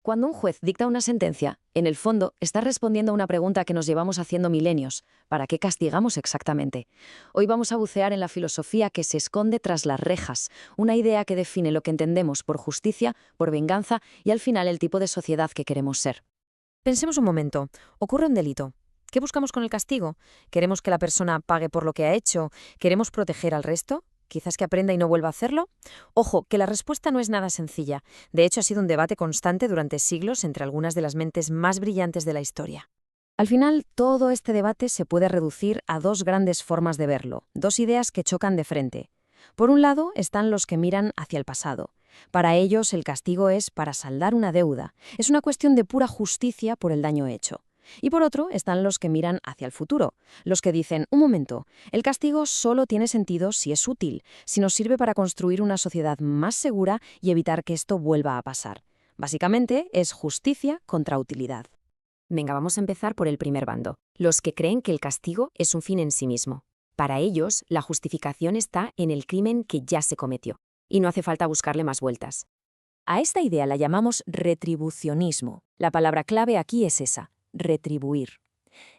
Cuando un juez dicta una sentencia, en el fondo está respondiendo a una pregunta que nos llevamos haciendo milenios: ¿para qué castigamos exactamente? Hoy vamos a bucear en la filosofía que se esconde tras las rejas, una idea que define lo que entendemos por justicia, por venganza y al final el tipo de sociedad que queremos ser. Pensemos un momento. Ocurre un delito. ¿Qué buscamos con el castigo? ¿Queremos que la persona pague por lo que ha hecho? ¿Queremos proteger al resto? ¿Quizás que aprenda y no vuelva a hacerlo? Ojo, que la respuesta no es nada sencilla. De hecho, ha sido un debate constante durante siglos entre algunas de las mentes más brillantes de la historia. Al final, todo este debate se puede reducir a dos grandes formas de verlo, dos ideas que chocan de frente. Por un lado están los que miran hacia el pasado. Para ellos el castigo es para saldar una deuda, es una cuestión de pura justicia por el daño hecho. Y por otro están los que miran hacia el futuro, los que dicen: un momento, el castigo solo tiene sentido si es útil, si nos sirve para construir una sociedad más segura y evitar que esto vuelva a pasar. Básicamente es justicia contra utilidad. Venga, vamos a empezar por el primer bando, los que creen que el castigo es un fin en sí mismo. Para ellos, la justificación está en el crimen que ya se cometió, y no hace falta buscarle más vueltas. A esta idea la llamamos retribucionismo. La palabra clave aquí es esa: retribuir.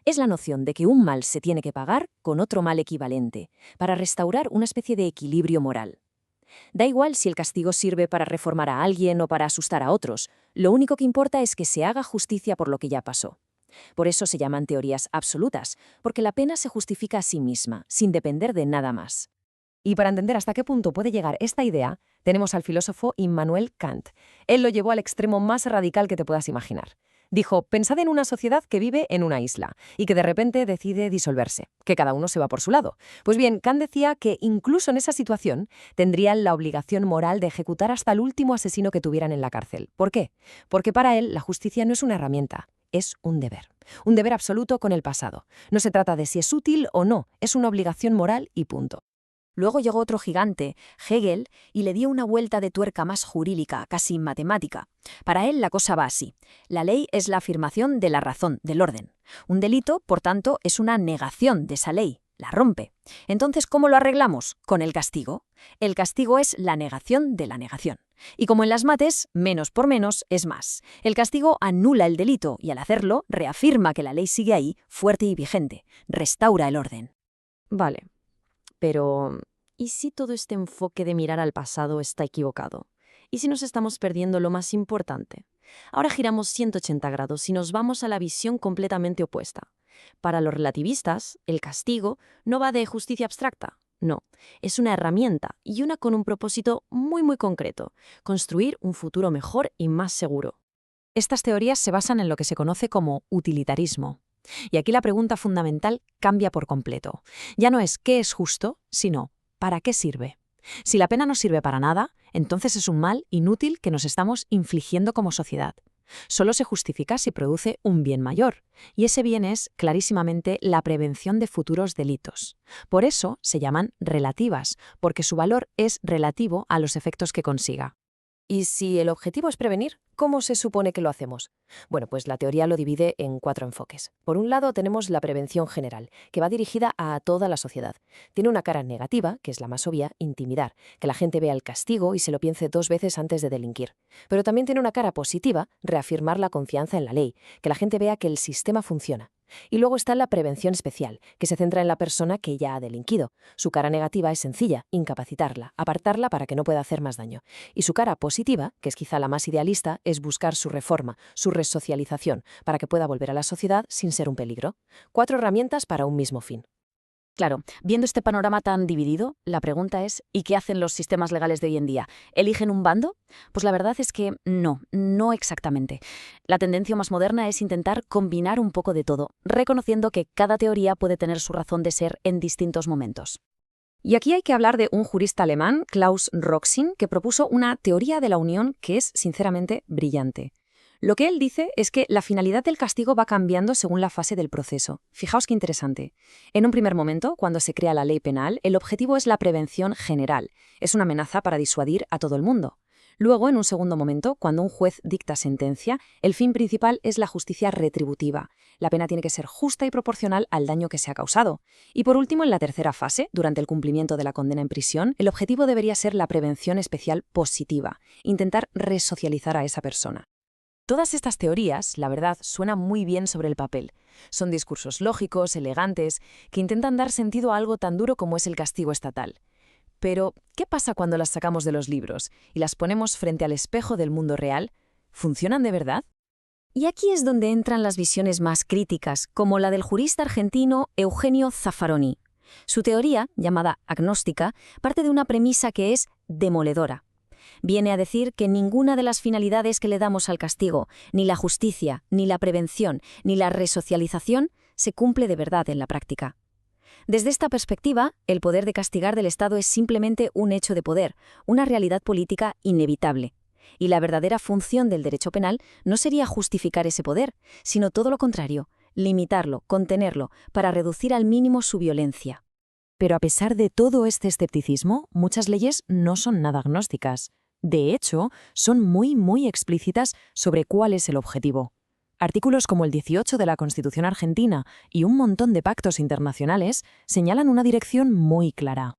Es la noción de que un mal se tiene que pagar con otro mal equivalente, para restaurar una especie de equilibrio moral. Da igual si el castigo sirve para reformar a alguien o para asustar a otros, lo único que importa es que se haga justicia por lo que ya pasó. Por eso se llaman teorías absolutas, porque la pena se justifica a sí misma, sin depender de nada más. Y para entender hasta qué punto puede llegar esta idea, tenemos al filósofo Immanuel Kant. Él lo llevó al extremo más radical que te puedas imaginar. Dijo: pensad en una sociedad que vive en una isla y que de repente decide disolverse, que cada uno se va por su lado. Pues bien, Kant decía que incluso en esa situación tendrían la obligación moral de ejecutar hasta el último asesino que tuvieran en la cárcel. ¿Por qué? Porque para él la justicia no es una herramienta, es un deber. Un deber absoluto con el pasado. No se trata de si es útil o no, es una obligación moral y punto. Luego llegó otro gigante, Hegel, y le dio una vuelta de tuerca más jurídica, casi matemática. Para él la cosa va así: la ley es la afirmación de la razón, del orden. Un delito, por tanto, es una negación de esa ley, la rompe. Entonces, ¿cómo lo arreglamos? Con el castigo. El castigo es la negación de la negación. Y como en las mates, menos por menos es más. El castigo anula el delito y al hacerlo reafirma que la ley sigue ahí, fuerte y vigente. Restaura el orden. Vale, pero ¿y si todo este enfoque de mirar al pasado está equivocado? ¿Y si nos estamos perdiendo lo más importante? Ahora giramos 180 grados y nos vamos a la visión completamente opuesta. Para los relativistas, el castigo no va de justicia abstracta. No, es una herramienta y una con un propósito muy concreto: construir un futuro mejor y más seguro. Estas teorías se basan en lo que se conoce como utilitarismo. Y aquí la pregunta fundamental cambia por completo. Ya no es qué es justo, sino ¿para qué sirve? Si la pena no sirve para nada, entonces es un mal inútil que nos estamos infligiendo como sociedad. Solo se justifica si produce un bien mayor, y ese bien es, clarísimamente, la prevención de futuros delitos. Por eso se llaman relativas, porque su valor es relativo a los efectos que consiga. ¿Y si el objetivo es prevenir, cómo se supone que lo hacemos? Bueno, pues la teoría lo divide en cuatro enfoques. Por un lado tenemos la prevención general, que va dirigida a toda la sociedad. Tiene una cara negativa, que es la más obvia: intimidar, que la gente vea el castigo y se lo piense dos veces antes de delinquir. Pero también tiene una cara positiva: reafirmar la confianza en la ley, que la gente vea que el sistema funciona. Y luego está la prevención especial, que se centra en la persona que ya ha delinquido. Su cara negativa es sencilla: incapacitarla, apartarla para que no pueda hacer más daño. Y su cara positiva, que es quizá la más idealista, es buscar su reforma, su resocialización, para que pueda volver a la sociedad sin ser un peligro. Cuatro herramientas para un mismo fin. Claro, viendo este panorama tan dividido, la pregunta es: ¿y qué hacen los sistemas legales de hoy en día? ¿Eligen un bando? Pues la verdad es que no exactamente. La tendencia más moderna es intentar combinar un poco de todo, reconociendo que cada teoría puede tener su razón de ser en distintos momentos. Y aquí hay que hablar de un jurista alemán, Klaus Roxin, que propuso una teoría de la unión que es, sinceramente, brillante. Lo que él dice es que la finalidad del castigo va cambiando según la fase del proceso. Fijaos qué interesante. En un primer momento, cuando se crea la ley penal, el objetivo es la prevención general. Es una amenaza para disuadir a todo el mundo. Luego, en un segundo momento, cuando un juez dicta sentencia, el fin principal es la justicia retributiva. La pena tiene que ser justa y proporcional al daño que se ha causado. Y por último, en la tercera fase, durante el cumplimiento de la condena en prisión, el objetivo debería ser la prevención especial positiva: intentar resocializar a esa persona. Todas estas teorías, la verdad, suenan muy bien sobre el papel. Son discursos lógicos, elegantes, que intentan dar sentido a algo tan duro como es el castigo estatal. Pero, ¿qué pasa cuando las sacamos de los libros y las ponemos frente al espejo del mundo real? ¿Funcionan de verdad? Y aquí es donde entran las visiones más críticas, como la del jurista argentino Eugenio Zaffaroni. Su teoría, llamada agnóstica, parte de una premisa que es demoledora. Viene a decir que ninguna de las finalidades que le damos al castigo, ni la justicia, ni la prevención, ni la resocialización, se cumple de verdad en la práctica. Desde esta perspectiva, el poder de castigar del Estado es simplemente un hecho de poder, una realidad política inevitable. Y la verdadera función del derecho penal no sería justificar ese poder, sino todo lo contrario, limitarlo, contenerlo, para reducir al mínimo su violencia. Pero a pesar de todo este escepticismo, muchas leyes no son nada agnósticas. De hecho, son muy explícitas sobre cuál es el objetivo. Artículos como el 18 de la Constitución argentina y un montón de pactos internacionales señalan una dirección muy clara.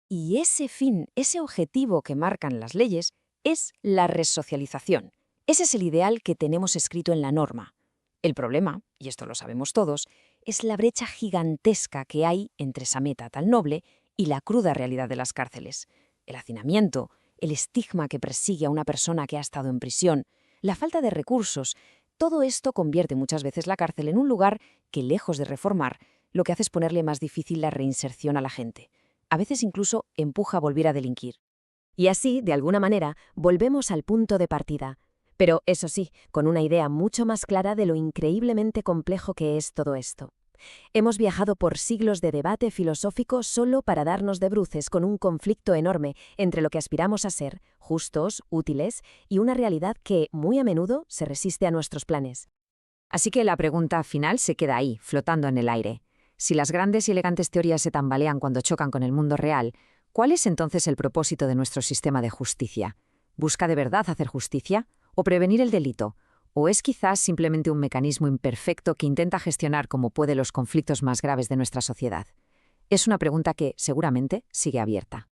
Y ese fin, ese objetivo que marcan las leyes, es la resocialización. Ese es el ideal que tenemos escrito en la norma. El problema, y esto lo sabemos todos, es la brecha gigantesca que hay entre esa meta tan noble y la cruda realidad de las cárceles. El hacinamiento, el estigma que persigue a una persona que ha estado en prisión, la falta de recursos, todo esto convierte muchas veces la cárcel en un lugar que, lejos de reformar, lo que hace es ponerle más difícil la reinserción a la gente. A veces incluso empuja a volver a delinquir. Y así, de alguna manera, volvemos al punto de partida. Pero, eso sí, con una idea mucho más clara de lo increíblemente complejo que es todo esto. Hemos viajado por siglos de debate filosófico solo para darnos de bruces con un conflicto enorme entre lo que aspiramos a ser, justos, útiles, y una realidad que, muy a menudo, se resiste a nuestros planes. Así que la pregunta final se queda ahí, flotando en el aire. Si las grandes y elegantes teorías se tambalean cuando chocan con el mundo real, ¿cuál es entonces el propósito de nuestro sistema de justicia? ¿Busca de verdad hacer justicia? ¿O prevenir el delito? ¿O es quizás simplemente un mecanismo imperfecto que intenta gestionar como puede los conflictos más graves de nuestra sociedad? Es una pregunta que, seguramente, sigue abierta.